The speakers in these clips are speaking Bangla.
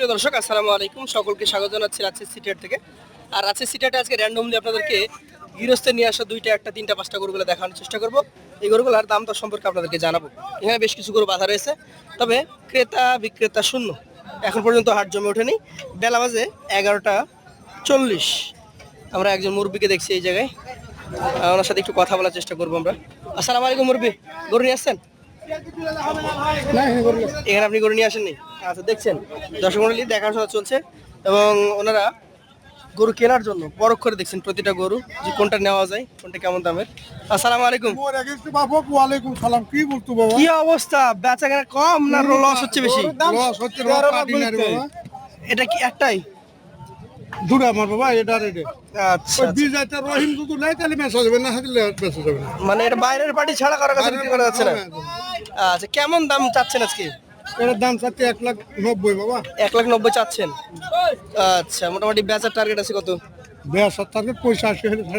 সুপ্রিয় দর্শক, আসসালামু আলাইকুম। সকলকে স্বাগত জানাচ্ছি রাজশাহী সিটিহাট থেকে। আর রাজশাহী সিটিহাটে আজকে র্যান্ডমলি আপনাদেরকে গৃহস্থে নিয়ে আসা 2টা, 1টা, 3টা, 5টা গরুগুলো দেখানোর চেষ্টা করব। এই গরুগুলোর দাম দর সম্পর্কে আপনাদেরকে জানাবো। এখানে বেশ কিছু গরু বাঁধা রয়েছে, তবে ক্রেতা বিক্রেতা শূন্য। এখন পর্যন্ত হাট জমে ওঠেনি। বেলা বাজে 11টা 40। আমরা একজন মুরব্বীকে দেখছি এই জায়গায়, ওনার সাথে একটু কথা বলার চেষ্টা করবো আমরা। আসসালামু আলাইকুম মুরব্বী, গরু নিয়ে আসছেন? এখানে আপনি গরু নিয়ে আসেননি? আচ্ছা, দেখছেন দর্শক মণ্ডলী, দেখাশোনা চলছে এবং ওনারা গরু কেনার জন্য পরখ করে দেখছেন প্রতিটা গরু, যে কোনটা নেওয়া যায়, কোনটা কেমন দামের। আসসালামু আলাইকুম। ওয়ালাইকুম সালাম। কি বলতো বাবা? কি অবস্থা, বেচা কেনা কম না লস হচ্ছে বেশি? লস হচ্ছে বাবা, পাটি না রে বাবা। এটা কি একটাই? দুটো আমার বাবা, এটা আর এটা। আচ্ছা, ওই বীজ এটা রহিম দুধ নাই, তাহলে মেসা যাবে না, হাতে মেসা যাবে না। মানে এটা বাইরের পার্টি ছাড়া কারো কাছে বিক্রি করা যাচ্ছে না? আচ্ছা, কেমন দাম চাচ্ছেন আজকে? এটার দাম চাচ্ছে 1,90,000 বাবা। 1,90,000 চাচ্ছেন? আচ্ছা, মোটামুটি বেচার টার্গেট আছে কত? 85 হলে ছাড়া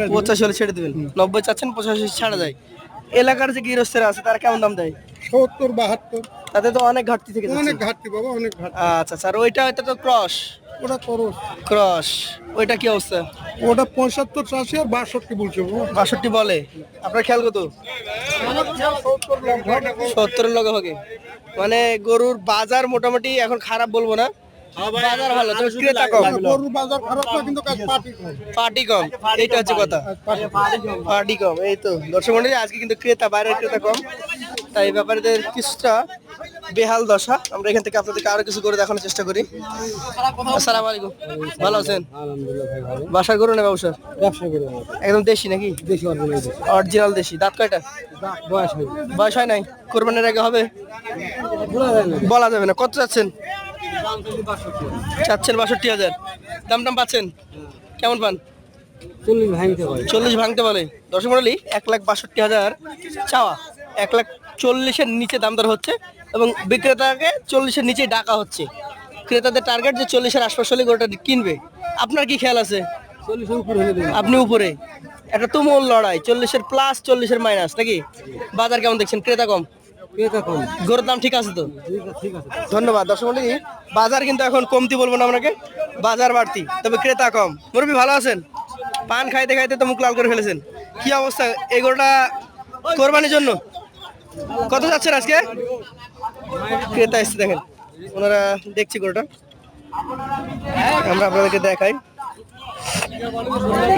দিবো। 85 হলে ছেড়ে দিবেন। 90 চাচ্ছেন, 85 ছাড়া যায়। এলাকার যে গৃহস্থেরা আছে তারা কেমন দাম দেয়? 70, 72। তাতে তো অনেক ঘাটতি থেকে যাচ্ছে। অনেক ঘাটতি বাবা, অনেক ঘাটতি। আচ্ছা স্যার, ওইটা তো ক্রস। ওটা খরচ। ক্রস ওইটা কি অবস্থা? ওটা 75 চাষি আর 62 বলছে বাবা। 62 বলে? আপনার খেয়াল কত? 70-এর লগে হবে। মানে গরুর বাজার মোটামুটি এখন খারাপ বলবো না, বাজার ভালো, তবে ক্রেতা কম। গরুর বাজার খারাপ না, কিন্তু পাটি কম। পার্টি কম, এইটা হচ্ছে কথা। পার্টি কম, এই তো দর্শক মন্ডলী, আজকে কিন্তু ক্রেতা, বাইরের ক্রেতা কম, তাই ব্যাপারীদের কিছুটা বেহাল দশা। আমরা এখান থেকে আপনাদেরকে আরো কিছু করে দেখানোর চেষ্টা করি। আসসালামু আলাইকুম, ভালো আছেন? বাসার গরু না ব্যবসার? একদম দেশি নাকি? অরিজিনাল দেশি। দাঁত কয়টা? বয়স হয় নাই, কোরবানির আগে হবে? বলা যাবে না। কত চাচ্ছেন? চাচ্ছেন 62,000। দাম পাচ্ছেন কেমন পান? 40 ভাঙতে বলে। দর্শক মণ্ডলী, 1,62,000 চাওয়া, 1,40,000-এর নিচে দাম দর হচ্ছে এবং বিক্রেতাকে 40-এর নিচেই ডাকা হচ্ছে। ক্রেতাদের টার্গেট যে 40-এর আশপাশ হলে গরুটা কিনবে। আপনার কি খেয়াল আছে? আপনি উপরে। একটা তুমুল লড়াই, 40-এর প্লাস 40-এর মাইনাস নাকি? বাজার কেমন দেখছেন? ক্রেতা কম, গরুর দাম ঠিক আছে তো? ধন্যবাদ। দর্শক মণ্ডলী, বাজার কিন্তু এখন কমতি বলবো না আপনাকে, বাজার বাড়তি, তবে ক্রেতা কম। মুরব্বী ভালো আছেন? পান খাইতে খাইতে তো মুখ লাল করে ফেলেছেন। কি অবস্থা? এই গরুটা কোরবানির জন্য কত যাচ্ছেন আজকে? ক্রেতা এসছে, দেখেন ওনারা দেখছি গরুটা, আমরা আপনাদেরকে দেখাই।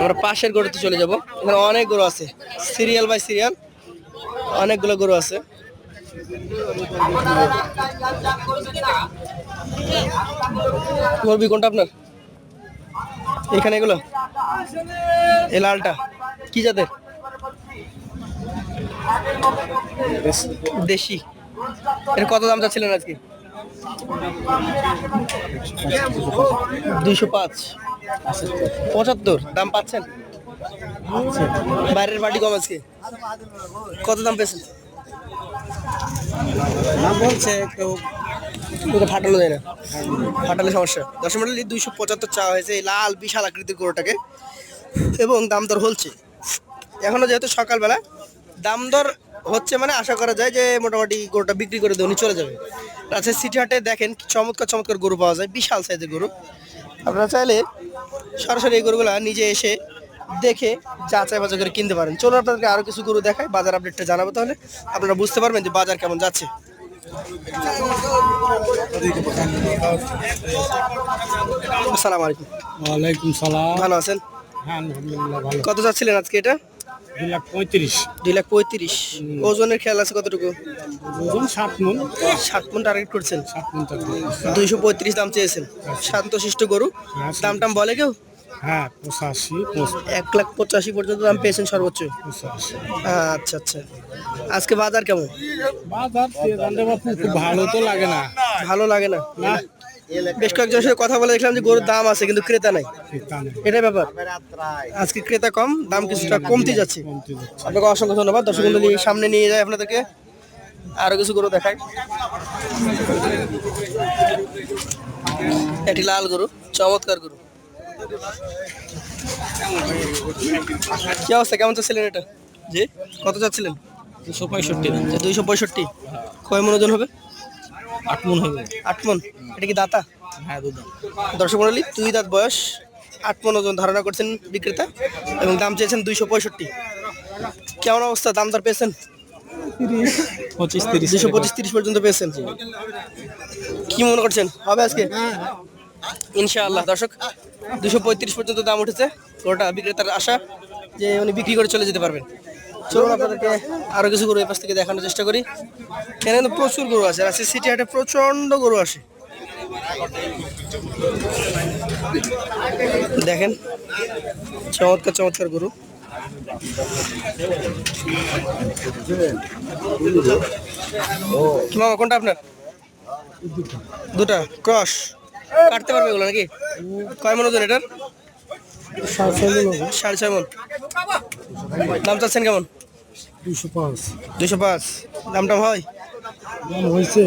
আমরা পাশের গরুতে চলে যাব। এখানে অনেক গরু আছে, সিরিয়াল বাই সিরিয়াল অনেকগুলো গরু আছে। মুরব্বী কোনটা আপনার? এখানে এগুলো, এই লালটা কি জাতের? দেশি। এর কত দাম চাচ্ছিলেন আজকে? 205, 75 দাম পাচ্ছেন? বাইরের পার্টি কম আজকে। কত দাম পেয়েছেন? বলছে কেউ, ফাটানো যায় না, ফাটালে সমস্যা। দর্শক মণ্ডলী, 275 চাওয়া হয়েছে এই লাল বিশাল আকৃতির গরুটাকে এবং দাম দর হচ্ছে এখনো, যেহেতু সকালবেলা দাম দর হচ্ছে, মানে আশা করা যায় যে মোটামুটি গরুটা বিক্রি করে দিয়ে উনি চলে যাবে। রাজশাহী সিটি হাটে দেখেন চমৎকার চমৎকার গরু পাওয়া যায়, বিশাল সাইজের গরু। আপনারা চাইলে সরাসরি এই গরুগুলা নিজে এসে দেখে যাচাই বাছাই করে কিনতে পারেন। চলুন আপনাদেরকে আরো কিছু গরু দেখায়, বাজার আপডেটটা জানাবো, তাহলে আপনারা বুঝতে পারবেন যে বাজার কেমন যাচ্ছে। আসসালামু আলাইকুম। ওয়ালাইকুম সালাম। ভালো আছেন? হ্যাঁ, আলহামদুলিল্লাহ ভালো। কত যাচ্ছিলেন আজকে এটা? 2,35,000। 2,35,000। ওজনের খেয়াল আছে কতটুকু? ওজন 7 মণ। 7 মণ টার্গেট করছেন? 7 মণ টার্গেট। 235 দাম চেয়েছেন। শান্তশিষ্ট গরু, দাম টাম বলে কেউ? হ্যাঁ, 85, 1,85,000 পর্যন্ত দাম পেয়েছেন সর্বোচ্চ। 85। আচ্ছা আচ্ছা, আজকে বাজার কেমন? বাজার খুব ভালো তো লাগে না। ভালো লাগে না? না, বেশ কয়েকজনের সাথে কথা বলে দেখলাম যে গরুর দাম আছে কিন্তু ক্রেতা নাই, তা না। এটাই ব্যাপার। আজকে ক্রেতা কম, দাম কিছুটা কমতে যাচ্ছে। কমতে যাচ্ছে। আপনাকে অসংখ্য ধন্যবাদ। দর্শক মণ্ডলী, সামনে নিয়ে যায় আপনাদেরকে আরো কিছু গরু দেখায়। একটি লাল গরু, চমৎকার গরু। কি অবস্থা, কেমন চাচ্ছিলেন এটা? জি, কত চাচ্ছিলেন? 265। 265। কয় মন ওজন হবে? 8 মণ হবে। 8 মন। এটা কি দাতা? হ্যাঁ দুধ। দর্শক মন্ডলী 2 দাঁত বয়স, 8 মণ ওজন ধারণা করছেন বিক্রেতা এবং দাম চেয়েছেন 265। কেমন অবস্থা, দাম দর পেয়েছেন? 25-30 225-30 পর্যন্ত পেয়েছেন। কি মনে করছেন হবে আজকে? ইনশাআল্লাহ। দর্শক 235 পর্যন্ত দাম উঠেছে, গরুটা বিক্রেতার আশা যে উনি বিক্রি করে চলে যেতে পারবেন। চলুন আপনাদেরকে আরো কিছু গরু এই পাশ থেকে দেখানোর চেষ্টা করি। এখানে কিন্তু প্রচুর গরু আছে, আজকে সিটি হাটে প্রচন্ড গরু আসে। দেখেন চমৎকার চমৎকার গরু। কি মামা কোনটা আপনার? দুটা ক্রস, কাটতে পারবে এগুলো নাকি? কয় মন ওজন এটার? 6.5 মন। দাম চাচ্ছেন কেমন? 205। দাম টাম হয়? হয়েছে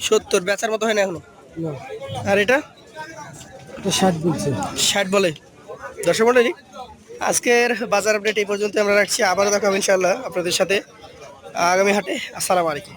70, বেচার মতো হয় না এখনো। আর এটা 60 বলে। দর্শক মণ্ডলী আজকের বাজার আপডেট এই পর্যন্ত আমরা রাখছি, আবারও দেখাবো ইনশাআল্লাহ আপনাদের সাথে আগামী হাটে। আসসালামু আলাইকুম।